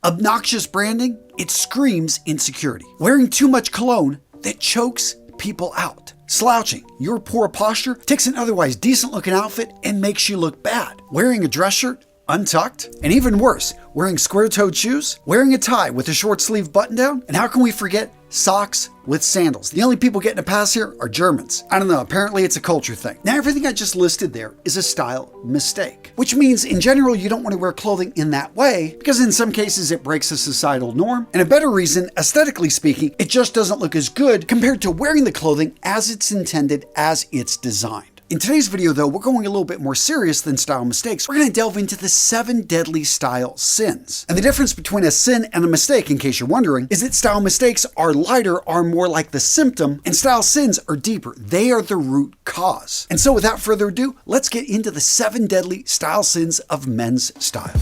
Obnoxious branding, it screams insecurity. Wearing too much cologne that chokes people out. Slouching, your poor posture takes an otherwise decent looking outfit and makes you look bad. Wearing a dress shirt untucked, and even worse, wearing square-toed shoes, wearing a tie with a short sleeve button down, and how can we forget socks with sandals? The only people getting a pass here are Germans. I don't know, apparently it's a culture thing. Now everything I just listed there is a style mistake, which means in general you don't want to wear clothing in that way because in some cases it breaks a societal norm, and a better reason, aesthetically speaking, it just doesn't look as good compared to wearing the clothing as it's intended, as it's designed. In today's video though, we're going a little bit more serious than style mistakes. We're going to delve into the 7 deadly style sins. And the difference between a sin and a mistake, in case you're wondering, is that style mistakes are lighter, are more like the symptom, and style sins are deeper. They are the root cause. And so without further ado, let's get into the 7 deadly style sins of men's style.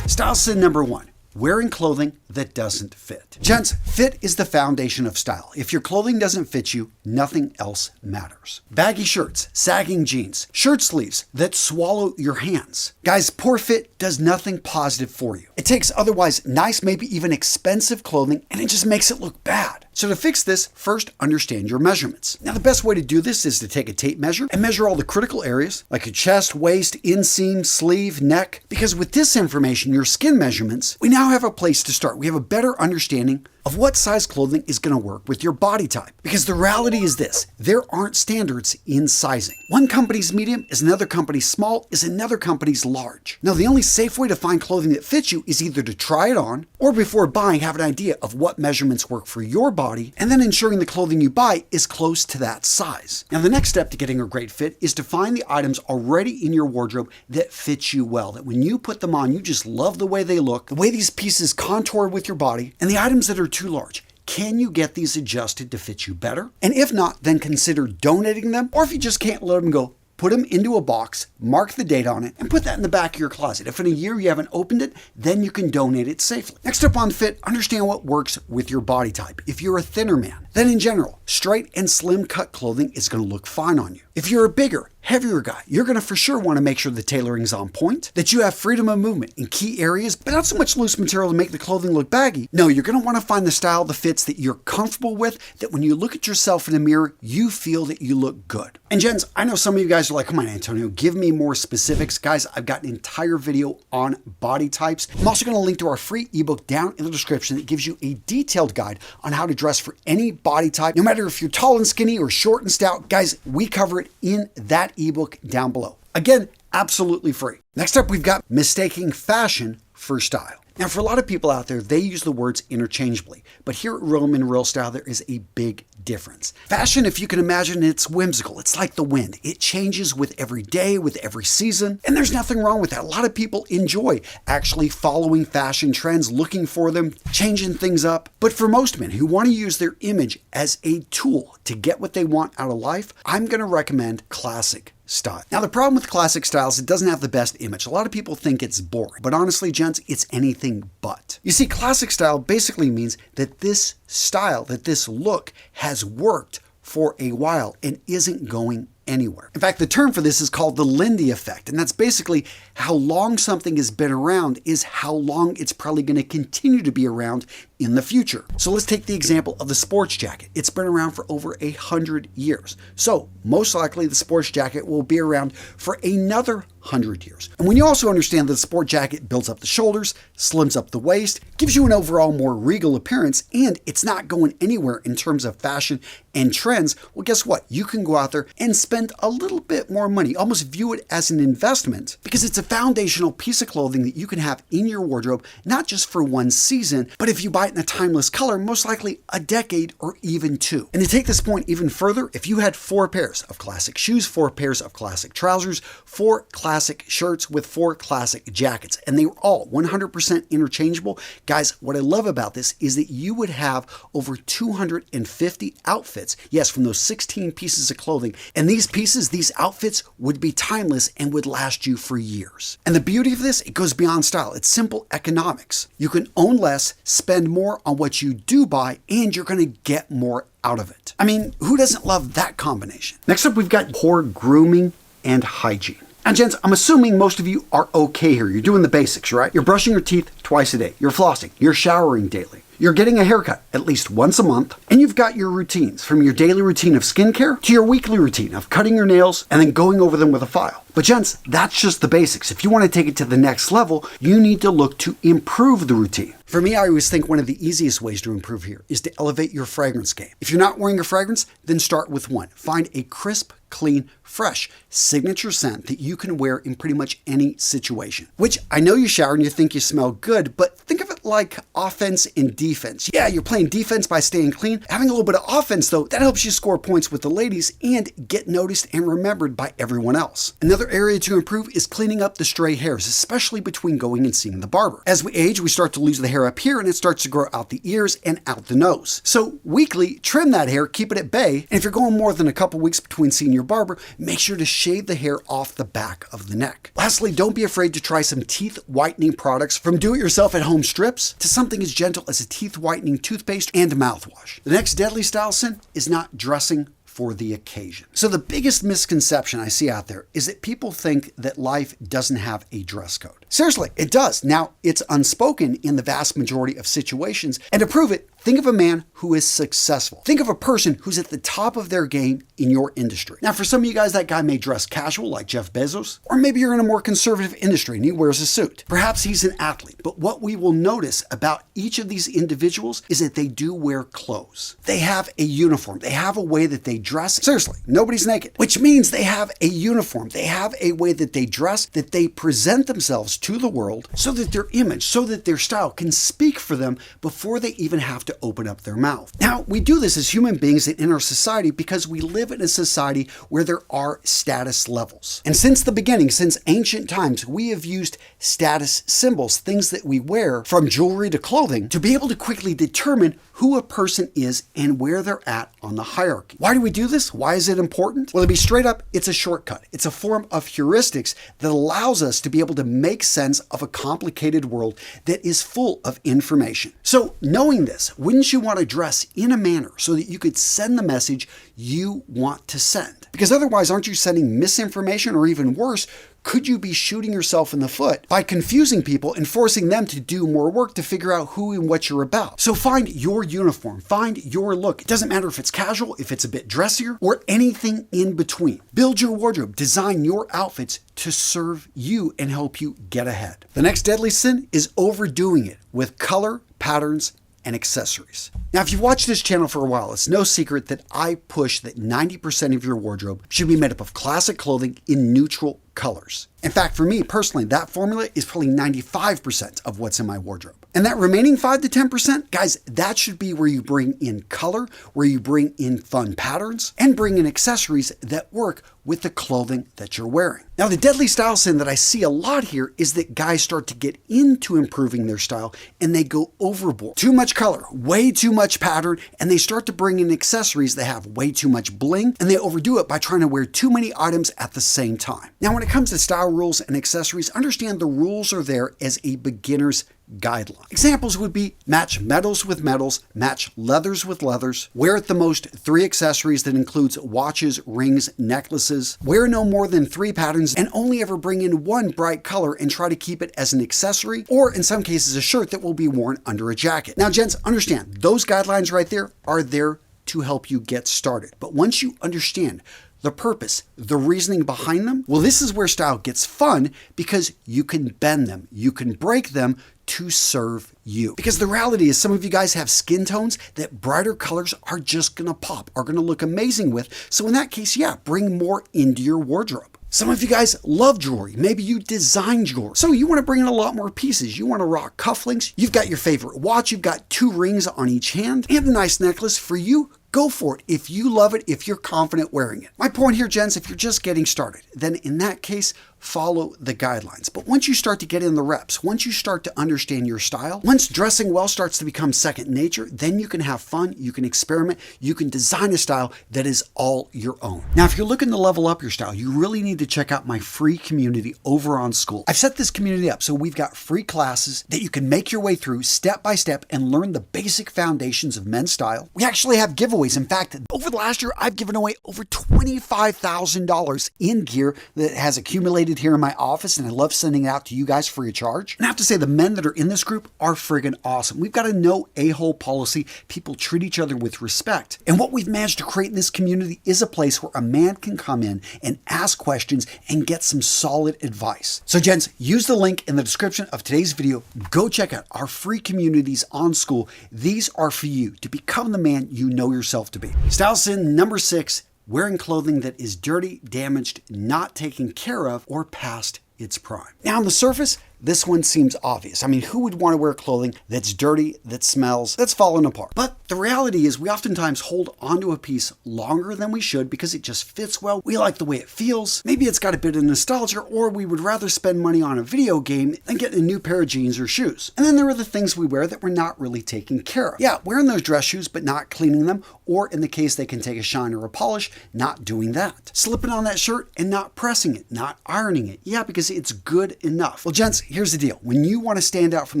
Style sin number 1. Wearing clothing that doesn't fit. Gents, fit is the foundation of style. If your clothing doesn't fit you, nothing else matters. Baggy shirts, sagging jeans, shirt sleeves that swallow your hands. Guys, poor fit does nothing positive for you. It takes otherwise nice, maybe even expensive clothing, and it just makes it look bad. So to fix this, first understand your measurements. Now the best way to do this is to take a tape measure and measure all the critical areas like your chest, waist, inseam, sleeve, neck, because with this information, your skin measurements, we now have a place to start. We have a better understanding of what size clothing is going to work with your body type. Because the reality is this, there aren't standards in sizing. One company's medium is another company's small is another company's large. Now the only safe way to find clothing that fits you is either to try it on or before buying have an idea of what measurements work for your body and then ensuring the clothing you buy is close to that size. Now the next step to getting a great fit is to find the items already in your wardrobe that fit you well, that when you put them on you just love the way they look, the way these pieces contour with your body, and the items that are too large. Can you get these adjusted to fit you better? And if not, then consider donating them, or if you just can't let them go, put them into a box, mark the date on it, and put that in the back of your closet. If in a year you haven't opened it, then you can donate it safely. Next up on fit, understand what works with your body type. If you're a thinner man, then in general, straight and slim cut clothing is going to look fine on you. If you're a bigger, heavier guy, you're going to for sure want to make sure the tailoring's on point, that you have freedom of movement in key areas, but not so much loose material to make the clothing look baggy. No, you're going to want to find the style, the fits that you're comfortable with, that when you look at yourself in the mirror, you feel that you look good. And gents, I know some of you guys are like, come on, Antonio, give me more specifics. Guys, I've got an entire video on body types. I'm also going to link to our free ebook down in the description that gives you a detailed guide on how to dress for any body type, no matter if you're tall and skinny or short and stout. Guys, we cover it in that ebook down below. Again, absolutely free. Next up, we've got mistaking fashion for style. Now, for a lot of people out there, they use the words interchangeably, but here at Roman Real Style, there is a big difference. Fashion, if you can imagine, it's whimsical. It's like the wind. It changes with every day, with every season, and there's nothing wrong with that. A lot of people enjoy actually following fashion trends, looking for them, changing things up. But for most men who want to use their image as a tool to get what they want out of life, I'm going to recommend classic style. Now, the problem with classic styles, it doesn't have the best image. A lot of people think it's boring, but honestly, gents, it's anything but. You see, classic style basically means that this style, that this look has worked for a while and isn't going anywhere. In fact, the term for this is called the Lindy effect, and that's basically how long something has been around is how long it's probably going to continue to be around in the future. So let's take the example of the sports jacket. It's been around for over 100 years. So most likely the sports jacket will be around for another 100 years. And when you also understand that the sport jacket builds up the shoulders, slims up the waist, gives you an overall more regal appearance, and it's not going anywhere in terms of fashion and trends, well, guess what? You can go out there and spend a little bit more money, almost view it as an investment, because it's a foundational piece of clothing that you can have in your wardrobe, not just for one season, but if you buy it in a timeless color, most likely a decade or even 2. And to take this point even further, if you had 4 pairs of classic shoes, 4 pairs of classic trousers, 4 classic shirts with 4 classic jackets, and they were all 100% interchangeable, guys, what I love about this is that you would have over 250 outfits, yes, from those 16 pieces of clothing, and these pieces, these outfits would be timeless and would last you for years. And the beauty of this, it goes beyond style. It's simple economics. You can own less, spend more on what you do buy, and you're going to get more out of it. I mean, who doesn't love that combination? Next up, we've got poor grooming and hygiene. And gents, I'm assuming most of you are okay here. You're doing the basics, right? You're brushing your teeth twice a day. You're flossing. You're showering daily. You're getting a haircut at least once a month. And you've got your routines, from your daily routine of skincare to your weekly routine of cutting your nails and then going over them with a file. But gents, that's just the basics. If you want to take it to the next level, you need to look to improve the routine. For me, I always think one of the easiest ways to improve here is to elevate your fragrance game. If you're not wearing a fragrance, then start with one. Find a crisp, clean, fresh signature scent that you can wear in pretty much any situation. Which, I know you shower and you think you smell good, but think of it like offense and defense. Yeah, you're playing defense by staying clean. Having a little bit of offense, though, that helps you score points with the ladies and get noticed and remembered by everyone else. Another area to improve is cleaning up the stray hairs, especially between going and seeing the barber. As we age, we start to lose the hair up here and it starts to grow out the ears and out the nose. So weekly, trim that hair, keep it at bay, and if you're going more than a couple weeks between seeing your barber, make sure to shave the hair off the back of the neck. Lastly, don't be afraid to try some teeth whitening products, from do-it-yourself at home strips to something as gentle as a teeth whitening toothpaste and mouthwash. The next deadly style sin is not dressing for the occasion. So the biggest misconception I see out there is that people think that life doesn't have a dress code. Seriously, it does. Now, it's unspoken in the vast majority of situations, and to prove it, think of a man who is successful. Think of a person who's at the top of their game in your industry. Now, for some of you guys, that guy may dress casual like Jeff Bezos, or maybe you're in a more conservative industry and he wears a suit. Perhaps he's an athlete, but what we will notice about each of these individuals is that they do wear clothes. They have a uniform. They have a way that they dress. Seriously, nobody's naked, which means they have a uniform. They have a way that they dress, that they present themselves to the world so that their image, so that their style can speak for them before they even have to open up their mouth. Now, we do this as human beings and in our society because we live in a society where there are status levels. And since the beginning, since ancient times, we have used status symbols, things that we wear, from jewelry to clothing, to be able to quickly determine who a person is and where they're at on the hierarchy. Why do we do this? Why is it important? Well, to be straight up, it's a shortcut. It's a form of heuristics that allows us to be able to make sense of a complicated world that is full of information. So, knowing this, wouldn't you want to dress in a manner so that you could send the message you want to send? Because otherwise, aren't you sending misinformation, or even worse, could you be shooting yourself in the foot by confusing people and forcing them to do more work to figure out who and what you're about? So find your uniform, find your look. It doesn't matter if it's casual, if it's a bit dressier, or anything in between. Build your wardrobe, design your outfits to serve you and help you get ahead. The next deadly sin is overdoing it with color, patterns, and accessories. Now, if you've watched this channel for a while, it's no secret that I push that 90% of your wardrobe should be made up of classic clothing in neutral colors. In fact, for me personally, that formula is probably 95% of what's in my wardrobe. And that remaining 5 to 10%, guys, that should be where you bring in color, where you bring in fun patterns, and bring in accessories that work with the clothing that you're wearing. Now, the deadly style sin that I see a lot here is that guys start to get into improving their style and they go overboard. Too much color, way too much pattern, and they start to bring in accessories that have way too much bling, and they overdo it by trying to wear too many items at the same time. Now, when it comes to style rules and accessories, understand the rules are there as a beginner's guideline. Examples would be match metals with metals, match leathers with leathers, wear at the most 3 accessories that includes watches, rings, necklaces, wear no more than 3 patterns, and only ever bring in 1 bright color and try to keep it as an accessory, or in some cases a shirt that will be worn under a jacket. Now, gents, understand, those guidelines right there are there to help you get started. But once you understand the purpose, the reasoning behind them, well, this is where style gets fun, because you can bend them, you can break them to serve you. Because the reality is, some of you guys have skin tones that brighter colors are just gonna pop, are gonna look amazing with. So in that case, yeah, bring more into your wardrobe. Some of you guys love jewelry. Maybe you design jewelry. So you want to bring in a lot more pieces. You want to rock cufflinks. You've got your favorite watch. You've got 2 rings on each hand and a nice necklace. For you, go for it. If you love it, if you're confident wearing it. My point here, gents, if you're just getting started, then in that case, follow the guidelines. But once you start to get in the reps, once you start to understand your style, once dressing well starts to become second nature, then you can have fun, you can experiment, you can design a style that is all your own. Now, if you're looking to level up your style, you really need to check out my free community over on School. I've set this community up so we've got free classes that you can make your way through step by step and learn the basic foundations of men's style. We actually have giveaways giveaways. In fact, over the last year, I've given away over $25,000 in gear that has accumulated here in my office, and I love sending it out to you guys free of charge. And I have to say, the men that are in this group are friggin' awesome. We've got a no a-hole policy. People treat each other with respect. And what we've managed to create in this community is a place where a man can come in and ask questions and get some solid advice. So gents, use the link in the description of today's video. Go check out our free communities on School. These are for you to become the man you know yourself to be. Style sin number 6, wearing clothing that is dirty, damaged, not taken care of, or past its prime. Now on the surface, this one seems obvious. I mean, who would want to wear clothing that's dirty, that smells, that's fallen apart? But the reality is we oftentimes hold onto a piece longer than we should because it just fits well. We like the way it feels. Maybe it's got a bit of nostalgia, or we would rather spend money on a video game than get a new pair of jeans or shoes. And then there are the things we wear that we're not really taking care of. Yeah, wearing those dress shoes but not cleaning them, or in the case they can take a shine or a polish, not doing that. Slipping on that shirt and not pressing it, not ironing it. Yeah, because it's good enough. Well, gents, here's the deal. When you want to stand out from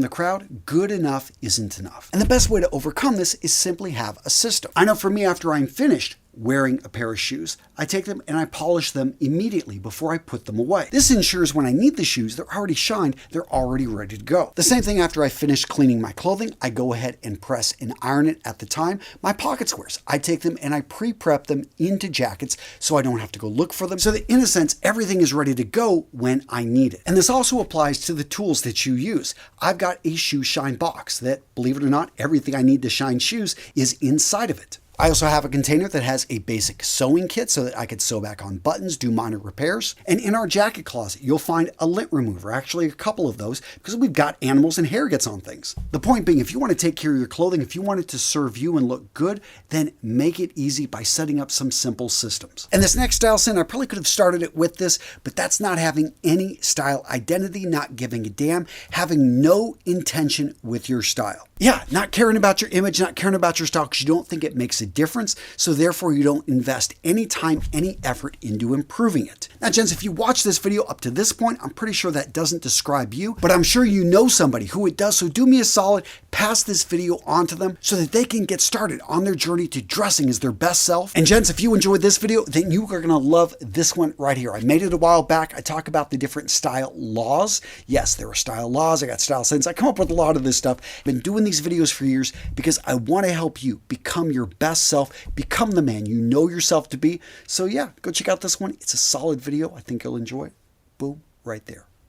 the crowd, good enough isn't enough. And the best way to overcome this is simply have a system. I know for me, after I'm finished wearing a pair of shoes, I take them and I polish them immediately before I put them away. This ensures when I need the shoes, they're already shined, they're already ready to go. The same thing after I finish cleaning my clothing, I go ahead and press and iron it at the time my pocket squares. I take them and I pre-prep them into jackets so I don't have to go look for them, so that in a sense, everything is ready to go when I need it. And this also applies to the tools that you use. I've got a shoe shine box that, believe it or not, everything I need to shine shoes is inside of it. I also have a container that has a basic sewing kit so that I could sew back on buttons, do minor repairs. And in our jacket closet, you'll find a lint remover, actually a couple of those, because we've got animals and hair gets on things. The point being, if you want to take care of your clothing, if you want it to serve you and look good, then make it easy by setting up some simple systems. And this next style sin, I probably could have started it with this, but that's not having any style identity, not giving a damn, having no intention with your style. Yeah, not caring about your image, not caring about your style because you don't think it makes a difference, so therefore you don't invest any time, any effort into improving it. Now, gents, if you watch this video up to this point, I'm pretty sure that doesn't describe you, but I'm sure you know somebody who it does, so do me a solid, pass this video on to them so that they can get started on their journey to dressing as their best self. And gents, if you enjoyed this video, then you are going to love this one right here. I made it a while back. I talk about the different style laws. Yes, there are style laws. I got style sense. I come up with a lot of this stuff. I've been doing these videos for years because I want to help you become your best self, become the man you know yourself to be. So yeah, go check out this one. It's a solid video. I think you'll enjoy it. Boom, right there.